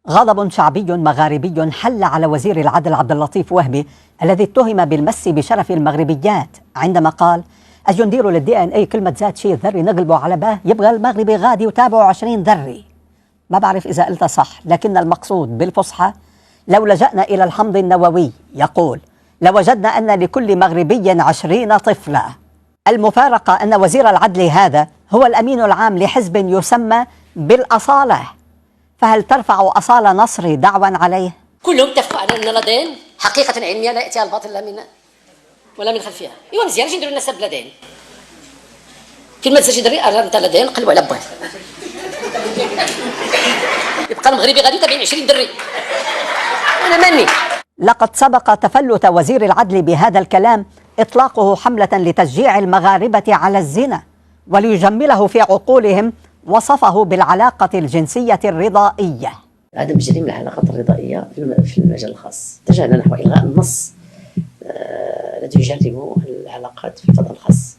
غضب شعبي مغاربي حل على وزير العدل عبد اللطيف وهبي الذي اتهم بالمس بشرف المغربيات عندما قال اجوا نديروا للدي ان اي كلمه زاد شيء ذري نقلبوا على باه يبغى المغربي غادي وتابعوا 20 ذري. ما بعرف اذا قلتها صح، لكن المقصود بالفصحى لو لجأنا الى الحمض النووي يقول لوجدنا ان لكل مغربي 20 طفلا. المفارقه ان وزير العدل هذا هو الامين العام لحزب يسمى بالاصاله، فهل ترفع أصالة نصري دعوى عليه؟ كلهم اتفقوا على أن لدين حقيقة علمية لا يأتيها الباطل لا من ولا من خلفها. إيوا مزيان نديروا الناس بلدين. كلمة زاجي دري أنت لدين قلبوا على بواه. يبقى المغربي غادي تابعين 20 دري. أنا ماني. لقد سبق تفلت وزير العدل بهذا الكلام إطلاقه حملة لتشجيع المغاربة على الزنا وليجمله في عقولهم، وصفه بالعلاقة الجنسية الرضائية. عدم تجريم العلاقات الرضائية في المجال الخاص، اتجهنا نحو إلغاء النص الذي يجرم العلاقات في الفضاء الخاص.